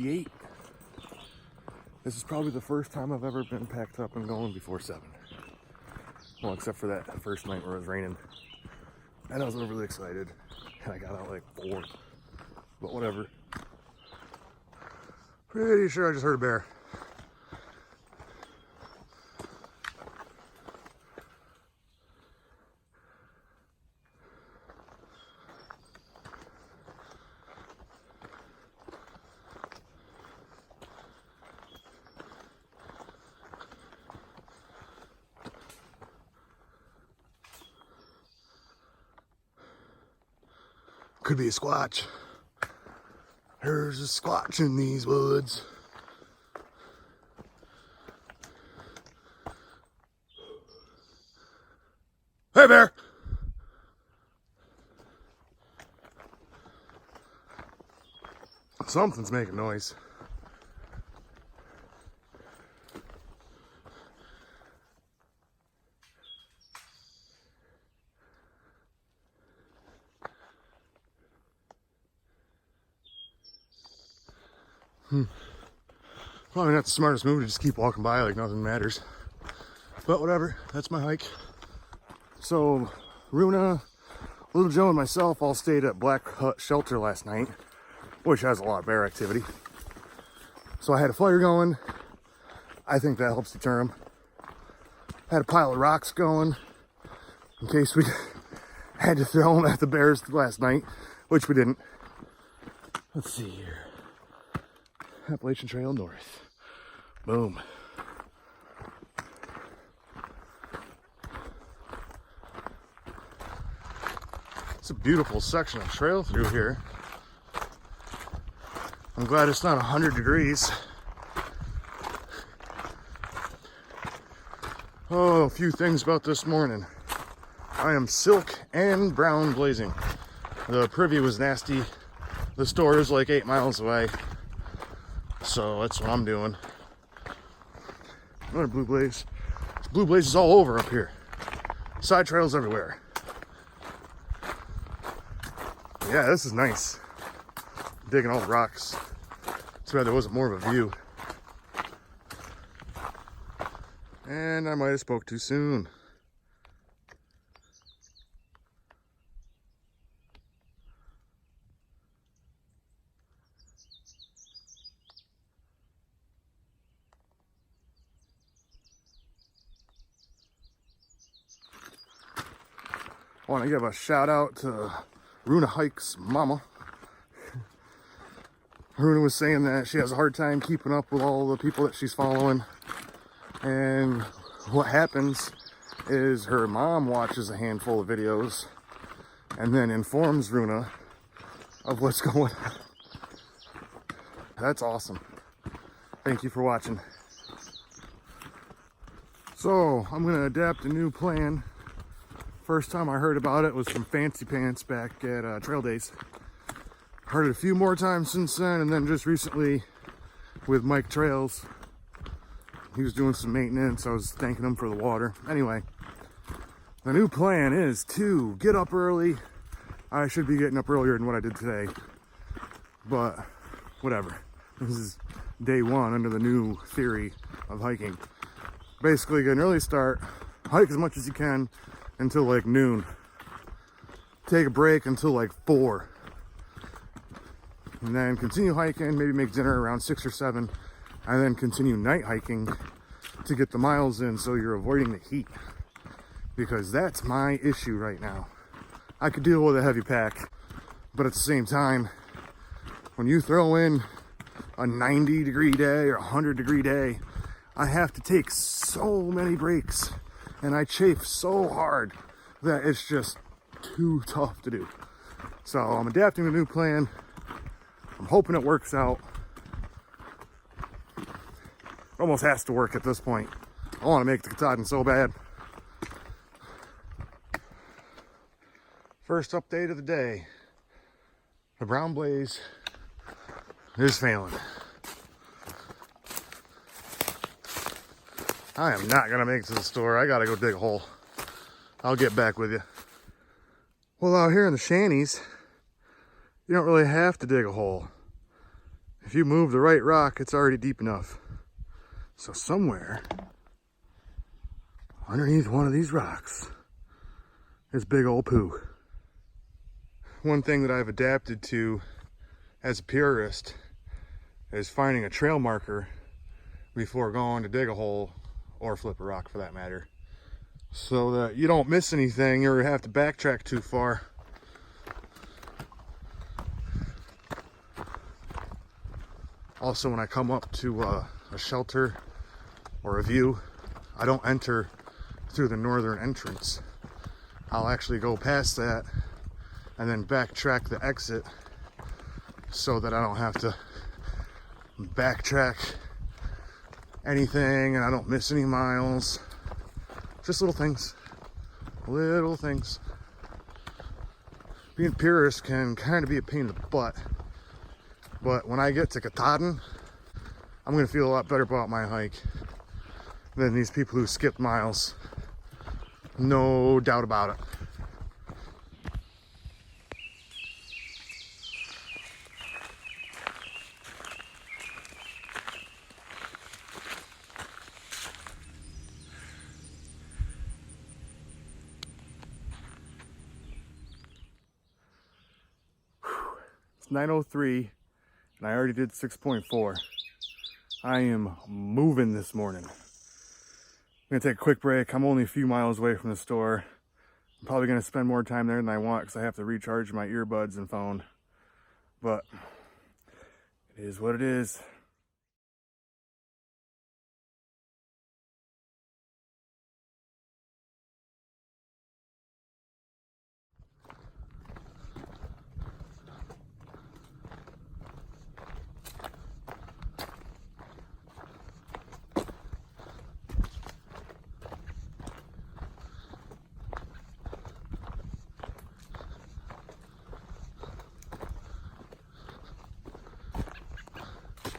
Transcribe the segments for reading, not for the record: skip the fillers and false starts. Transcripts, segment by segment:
6:58. This is probably the first time I've ever been packed up and going before 7. Well, except for that first night where it was raining. And I was overly excited. And I got out like 4. But whatever. Pretty sure I just heard a bear. Could be a squatch. There's a squatch in these woods. Hey, bear! Something's making noise. Probably not the smartest move to just keep walking by like nothing matters. But whatever, that's my hike. So, Runa, Little Joe, and myself all stayed at Black Hut Shelter last night, which has a lot of bear activity. So I had a fire going. I think that helps deter them. Had a pile of rocks going in case we had to throw them at the bears last night, which we didn't. Let's see here. Appalachian Trail North. Boom. It's a beautiful section of trail through here. I'm glad it's not 100 degrees. Oh, a few things about this morning. I am silk and brown blazing. The privy was nasty. The store is like 8 miles away. So that's what I'm doing. Another blue blaze. There's blue blazes all over up here. Side trails everywhere. Yeah, this is nice. Digging all the rocks. Too bad there wasn't more of a view. And I might have spoke too soon. I want to give a shout out to Runa Hike's mama. Runa was saying that she has a hard time keeping up with all the people that she's following. And what happens is her mom watches a handful of videos and then informs Runa of what's going on. That's awesome. Thank you for watching. So I'm going to adapt a new plan. First time I heard about it was from Fancy Pants back at Trail Days. Heard it a few more times since then, and then just recently with Mike Trails. He was doing some maintenance. I was thanking him for the water. Anyway, the new plan is to get up early. I should be getting up earlier than what I did today, but whatever. This is day 1 under the new theory of hiking. Basically, get an early start, hike as much as you can until like noon. Take a break until like 4. And then continue hiking, maybe make dinner around 6 or 7, and then continue night hiking to get the miles in so you're avoiding the heat. Because that's my issue right now. I could deal with a heavy pack, but at the same time, when you throw in a 90-degree day or a 100-degree day, I have to take so many breaks. And I chafe so hard that it's just too tough to do. So I'm adapting a new plan. I'm hoping it works out. It almost has to work at this point. I want to make the Katahdin so bad. First update of the day. The brown blaze is failing. I am not gonna make it to the store. I gotta go dig a hole. I'll get back with you. Well, out here in the shanties, you don't really have to dig a hole. If you move the right rock, it's already deep enough. So somewhere underneath one of these rocks is big old poo. One thing that I've adapted to as a purist is finding a trail marker before going to dig a hole or flip a rock for that matter, so that you don't miss anything or have to backtrack too far. Also, when I come up to a shelter or a view, I don't enter through the northern entrance. I'll actually go past that and then backtrack the exit so that I don't have to backtrack anything and I don't miss any miles. Just little things. Little things. Being purist can kind of be a pain in the butt. But when I get to Katahdin, I'm going to feel a lot better about my hike than these people who skip miles. No doubt about it. It's 9:03 and I already did 6.4. I am moving this morning. I'm gonna take a quick break. I'm only a few miles away from the store. I'm probably gonna spend more time there than I want because I have to recharge my earbuds and phone. But it is what it is.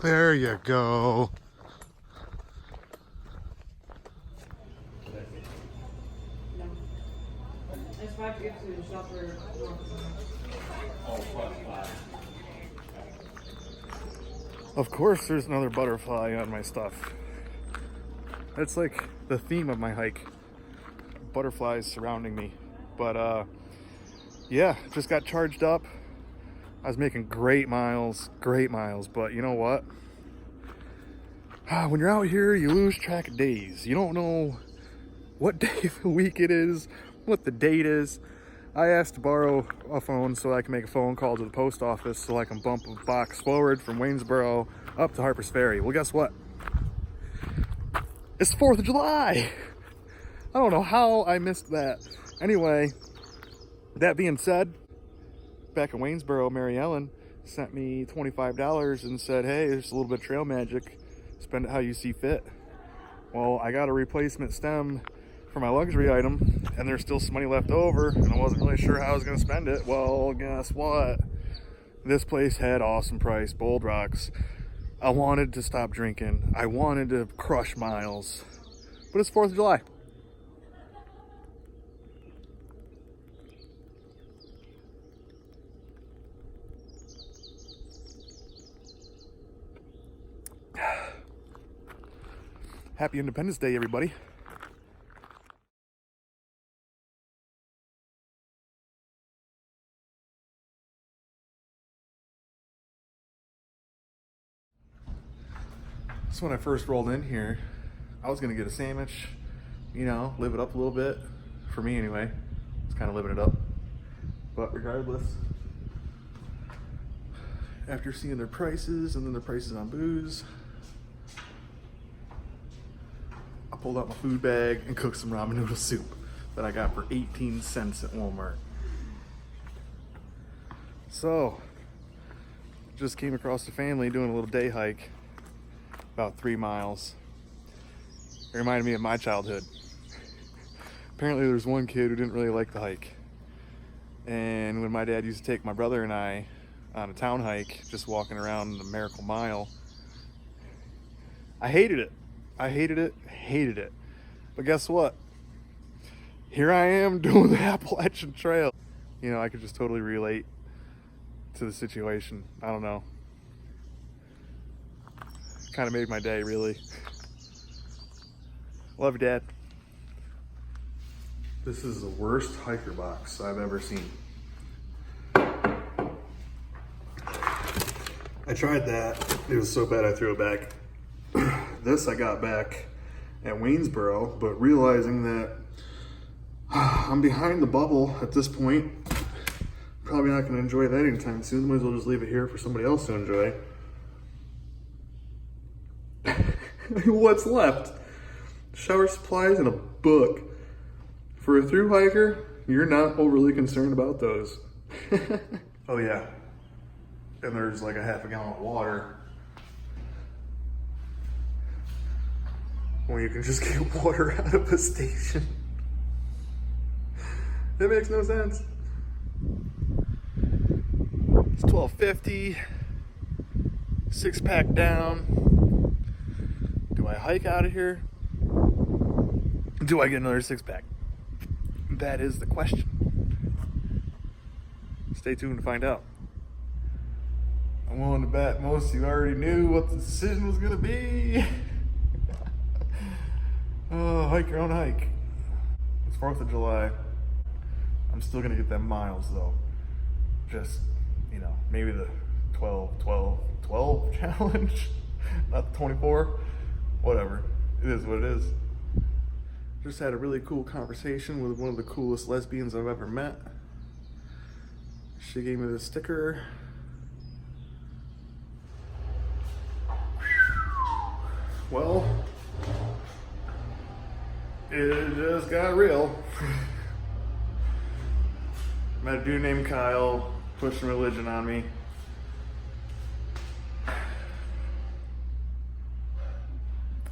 There you go. Of course there's another butterfly on my stuff. That's like the theme of my hike. Butterflies surrounding me. But yeah, just got charged up. I was making great miles, but you know what? When you're out here, you lose track of days. You don't know what day of the week it is, what the date is. I asked to borrow a phone so I can make a phone call to the post office so I can bump a box forward from Waynesboro up to Harper's Ferry. Well, guess what? It's the 4th of July. I don't know how I missed that. Anyway, that being said, back in Waynesboro, Mary Ellen sent me $25 and said, hey, there's a little bit of trail magic. Spend it how you see fit. Well, I got a replacement stem for my luxury item and there's still some money left over and I wasn't really sure how I was going to spend it. Well, guess what? This place had awesome price, Bold Rocks. I wanted to stop drinking. I wanted to crush miles. But it's 4th of July. Happy Independence Day, everybody. So when I first rolled in here, I was gonna get a sandwich, you know, live it up a little bit. For me anyway, it's kind of living it up. But regardless, after seeing their prices and then their prices on booze, I pulled out my food bag and cooked some ramen noodle soup that I got for 18 cents at Walmart. So, just came across the family doing a little day hike, about 3 miles. It reminded me of my childhood. Apparently there's one kid who didn't really like the hike. And when my dad used to take my brother and I on a town hike, just walking around the Miracle Mile, I hated it. I hated it. But guess what? Here I am doing the Appalachian Trail. You know, I could just totally relate to the situation. I don't know. kind of made my day, really. Love you, Dad. This is the worst hiker box I've ever seen. I tried that. It was so bad I threw it back. This I got back at Waynesboro, but realizing that I'm behind the bubble at this point, probably not going to enjoy that anytime soon. Might as well just leave it here for somebody else to enjoy. What's left? Shower supplies and a book. For a thru hiker, you're not overly concerned about those. Oh yeah, and there's like a half a gallon of water. When you can just get water out of a station. That makes no sense. It's 12:50, 6-pack down. Do I hike out of here? Do I get another 6-pack? That is the question. Stay tuned to find out. I'm willing to bet most of you already knew what the decision was gonna be. Oh, hike your own hike. It's 4th of July. I'm still gonna get them miles though. Just, you know, maybe the 12 challenge, not the 24. Whatever, it is what it is. Just had a really cool conversation with one of the coolest lesbians I've ever met. She gave me this sticker. Well, it just got real. Met a dude named Kyle, pushing religion on me.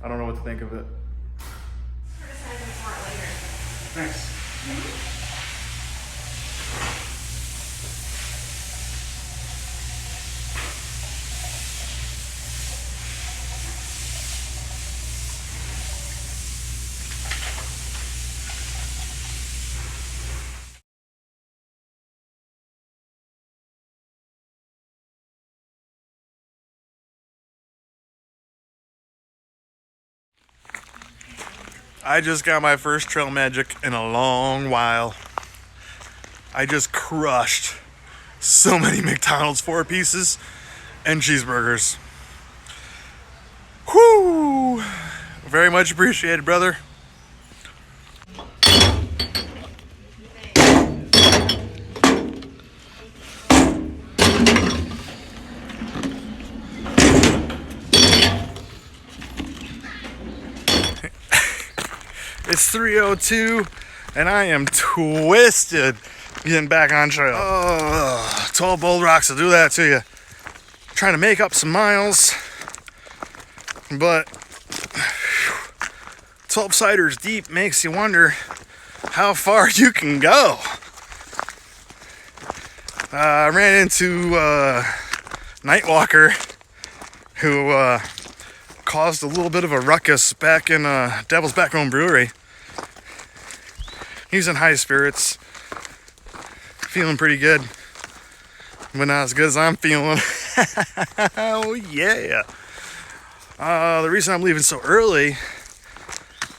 I don't know what to think of it. Thanks. I just got my first trail magic in a long while. I just crushed so many McDonald's 4-pieces and cheeseburgers. Whoo! Very much appreciated, brother. It's 3:02 and I am twisted getting back on trail. 12 bold rocks will do that to you. Trying to make up some miles, but 12 ciders deep makes you wonder how far you can go. I ran into Nightwalker, who caused a little bit of a ruckus back in Devil's Backbone Brewery. He's in high spirits, feeling pretty good, but not as good as I'm feeling. Oh yeah. The reason I'm leaving so early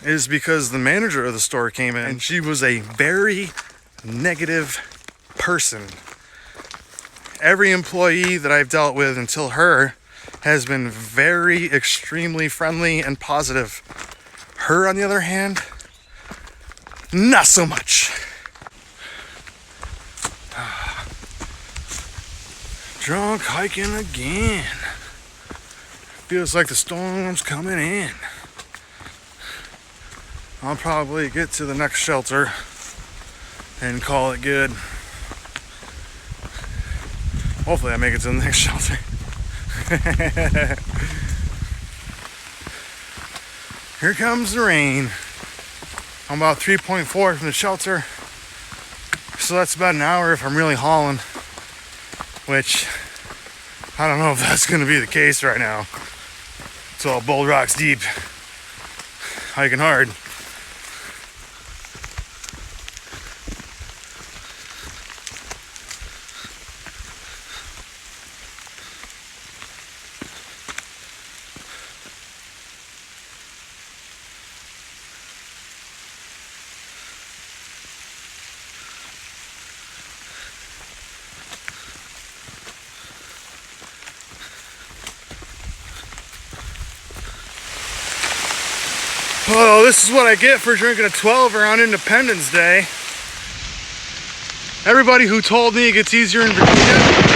is because the manager of the store came in and she was a very negative person. Every employee that I've dealt with until her has been very, extremely friendly and positive. Her, on the other hand, not so much. Drunk hiking again. Feels like the storm's coming in. I'll probably get to the next shelter and call it good. Hopefully I make it to the next shelter. Here comes the rain. I'm about 3.4 from the shelter, so that's about an hour if I'm really hauling, which I don't know if that's going to be the case right now. It's all bold rocks deep, hiking hard. Oh, this is what I get for drinking a 12 around Independence Day. Everybody who told me it gets easier in Virginia